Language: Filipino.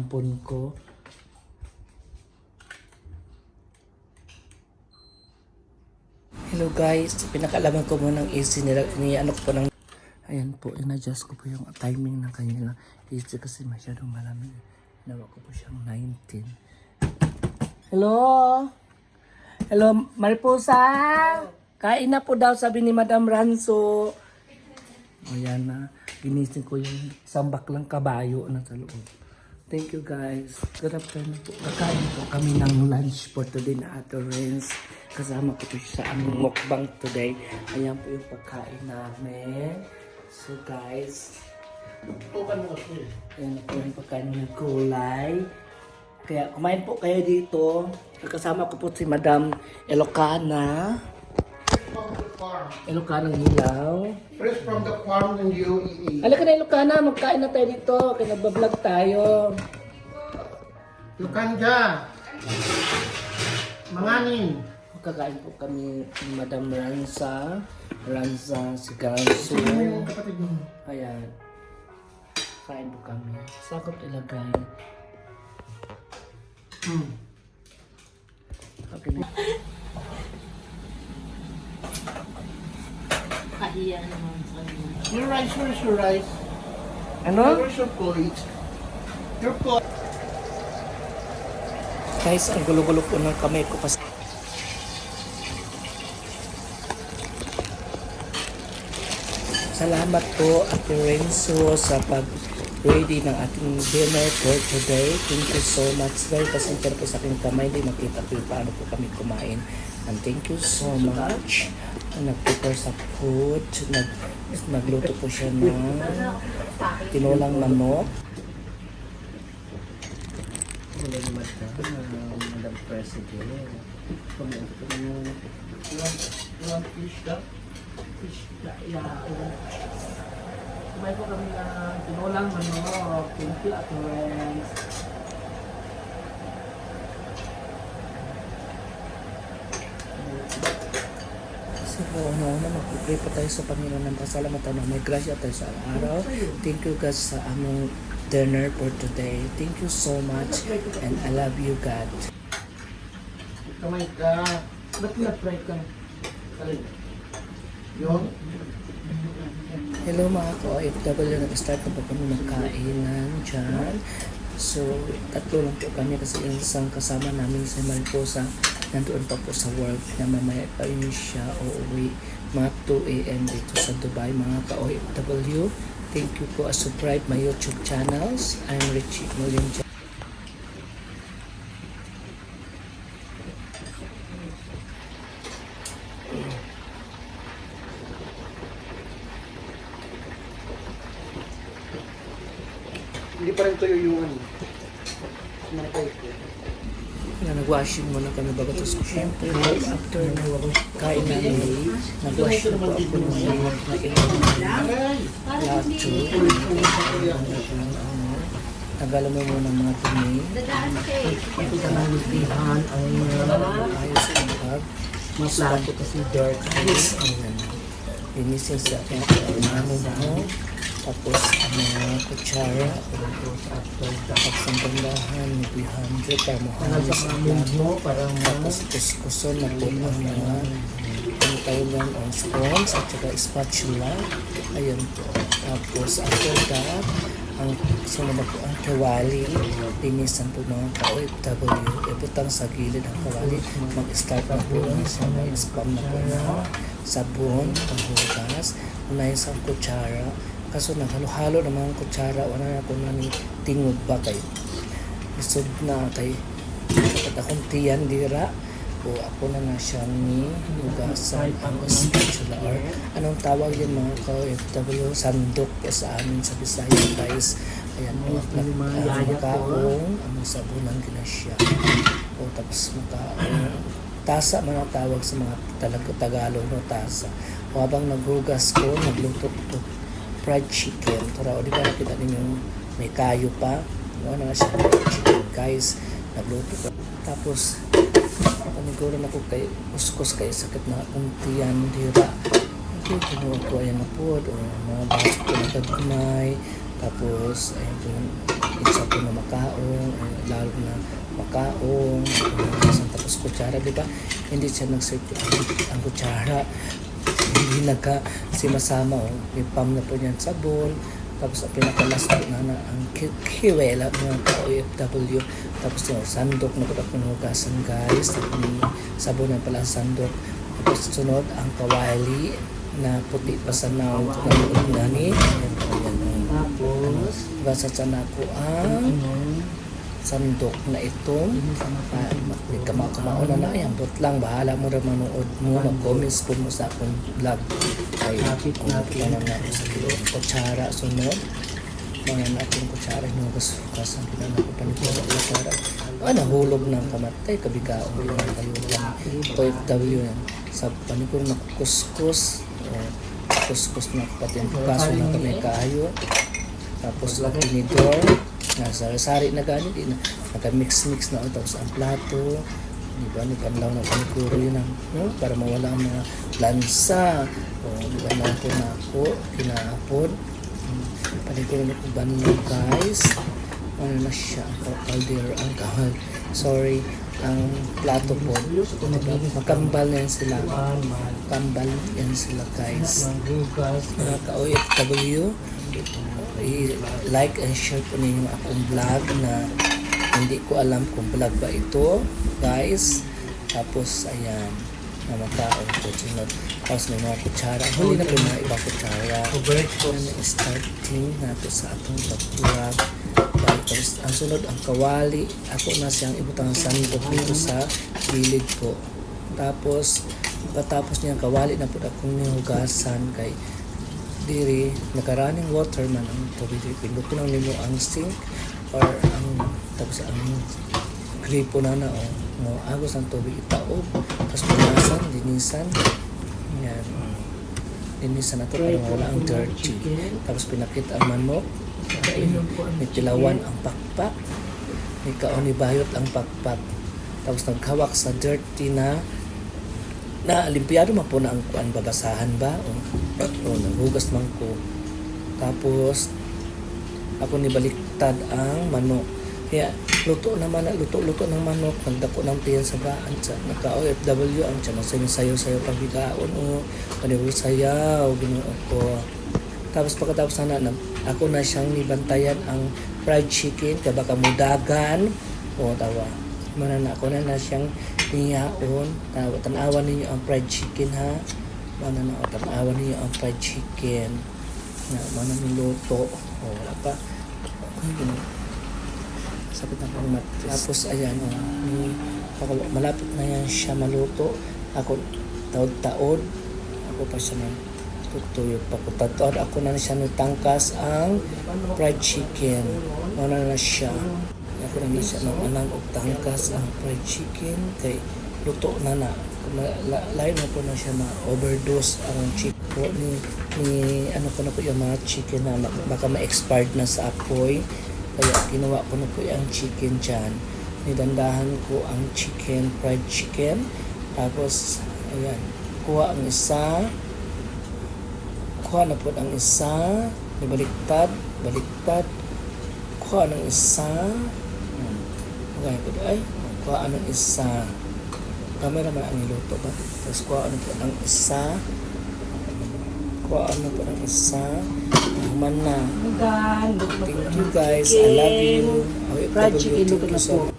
ampon ko. Hello guys, pinakalaman ko muna ng AC nila. Ano ko po ng... Ayan po, in-adjust ko po yung timing ng kanyang AC kasi masyadong malamig. Nawa ko po siyang 19. Hello? Hello, Mariposa? Kain na po daw, sabi ni Madam Ranso. Ayan na, ginising ko yung isang baklang kabayo na sa loob. Thank you guys. Good afternoon po. Kakain po kami ng lunch for today na Ate Renz. Kasama ko po siya sa aming mukbang today. Ayan po yung pagkain namin. So guys, ayan po yung pagkain ng gulay. Kaya kumain po kayo dito. Kasama ko po si Madam Elocana. Ilocana ng Hilaw. Fresh from the farm ng UAE. Halika na Ilocana, magkain na tayo dito. Kaya nagbablog tayo. Lukanja. Manganin. Kakain po kami ni Madam Ranza. Ranza si Ganso. Sino yung kapatid mo? Ayan. Kain po kami. Sakot ilagay. Okay na. Kahiya naman sa inyo. Your rice, where's your rice? Ano? Where's your plate? Your plate. Guys, ang gulo-gulo po ng kamay ko kasi. Salamat po Ate Renzo sa pag-ready ng ating dinner for today. Thank you so much. Very pasensya po sa aking kamay. Hindi makita ko paano po kami kumain. And thank you so much. Nag-prepare sa food. Nagluto po siya ng tinolang manok. Wala naman ka, Madam President. Kumain po ng fish ka? Fish ka, kumain po kami ng tinolang manok. Thank you, Ate Renz. So, mag-pray po tayo sa Panginoon ng pasalamatan na may grasya tayo sa araw. Thank you guys sa aming dinner for today. Thank you so much and I love you God. Kamay ka. Ba't nag-pray ka? Yun. Hello mga ka-OFW, nag-start na po kami magkainan dyan. So, tatlo lang po kami kasi yung isang kasama namin si Mariposa nandoon pa po sa work na mamaya pa yun siya uuwi mga 2 a.m. dito sa Dubai. Mga ka-OFW, thank you po. Subscribe my YouTube channels. I'm Richie Mulim. Hindi pa rin tuyo yung ano. Sinakay ko. Na nag-washing muna kami bago tapos syempre after kain namin nag-wash na po ako ng mga lato. Nagalam mo muna mga dumi. Ito na lupihan ang ayos ang bag. Mas lato kasi dirt. Linisin sa akin ang mo. Tapos ang mga kutsara, tapos ang bandahan, lupihan, para mahalis ang plato. Tapos kuskuson na po ang mga ang tawag ang sponge at saka spatula. Ayan po. Tapos after that, ang sunod po ang kawali. Linisan po mga ka-OFW. Iputang sa gilid ang kawali. Mag-start na po sa mag-spam na po na sabon, panghugas. Unahin sa kutsara. Kaso naghalo-halo ng mga kutsara, wala na po namin tingog ba kayo. Isod na kay kapag akong tiyan dira, o ako na siyang ni hugasan ang spatula or anong tawag yun mga ka-OFW, sandok po sa amin sa Bisaya guys. Ayan po, makaong, ang sabunan ginasya. O tapos makaong, tasa man ang tawag sa mga Tagalog no tasa. O habang naghugas ko, nagluto ko fried chicken. Tara, o di ba nakita ninyong may kayo pa? Ano na siya fried chicken guys. Nagluto ko. Tapos, paniguran ako kay uskus kay sakit na akong tiyan dira. Okay, kinuha ko ayan na po. Mga baso ko na kagumay. Tapos, ayan po yung isa po na makaong. Lalo na makaong. Tapos kutsara, di ba? Hindi siya nag-serve ang kutsara. Hindi nagka-simasama. May pam na po niyan sabon. Tapos ang pinakalas po na ang kiwela ng OFW. Tapos yung sandok na po hugasan guys. Sabon na pala ang sandok. Tapos sunod ang kawali na puti pa sa naon ng nani. Ayan po yan. Tapos, Basta na po ang sandok na itong kamao na yan. But lang, bahala mo rin manood mo. Mag-comments po mo sa akong vlog. Ay, kung naman na ako sa kutsara sunod. Mga na akong kutsara hinugas ang pinana ko panipura kutsara. Nahulog ng kamatay, kabigaong yung kayo lang. OFW yan. Sa panipura na kuskus. Kuskus na pati ang kaso na kami kayo. Tapos tinidor. Sari-sari na ganit. Naka-mix-mix na. Tapos ang plato. Diba? Nipanlaw na panipura yun. No? Para mawala ang mga lansa. Diba na po na ako. Kinapod. Panipura na po banyo guys. Ano na siya? Ang kaldero. Ang kahal. Sorry. Ang plato po. Magkambal na yan sila. Kambal yan sila guys. Mga ka-OFW, like and share po ninyo akong vlog na hindi ko alam kung vlog ba ito guys. Tapos ayan na makaon po sunod. Tapos may mga kutsara. Huli na po mga ibang kutsara. Starting nato sa atong vlog. Tapos ang sunod ang kawali. Ako na siyang ibutang sandok dito sa gilid ko. Tapos pagkatapos niya kawali na po akong nihugasan kay diri naka-running water man ang tubig. Pindutin lang nimo ang sink or ang tapos ang gripo na mo agos ang tubig itaob tapos punasan linisan yan linisan nato para wala ang dirty. Tapos pinakit ang manok. May tilawan ang pakpak. May kaon bayot ang pakpak. Tapos naghawak sa dirty na limpyado man po na ang kuan babasahan ba o naghugas man ko. Tapos ako nibaliktad ang manok. Kaya luto ng manok, nagdako ng tiyan sa baan sa naka-OFW ang tiyan sayo pagbigaon o panibul sayaw Ginoo ko. Tapos pagkatapos na ako na siyang nibantayan ang fried chicken kaya baka mudagan o tawa manana ako na siyang niyaon. Tanawan ninyo ang fried chicken ha. Manana o tanawan ninyo ang fried chicken na manana niluto o wala pa sakit na pang matis. Tapos ayan malapit na yan siya maluto. Ako taod ako pa siya ng tutuyog pa ko tatuad ako na siya nitangkas ang fried chicken na siya. Ako na siya ng anang tangkas ang fried chicken kay luto na lain na po na siya ma-overdose ang chicken po ni ano ko na po yung mga chicken na baka ma-expired na sa apoy. Kaya ginawa ko na po yung chicken dyan. Nidandahan ko ang chicken, fried chicken. Tapos, ayan, kuha na po ang isa. Baliktad. Kuha ng isa. Kuha ng isa. Kamera man ang niluto ba? Tapos kuha na po ng isa. Man na. Thank you guys. I love you. fried chicken, Thank you so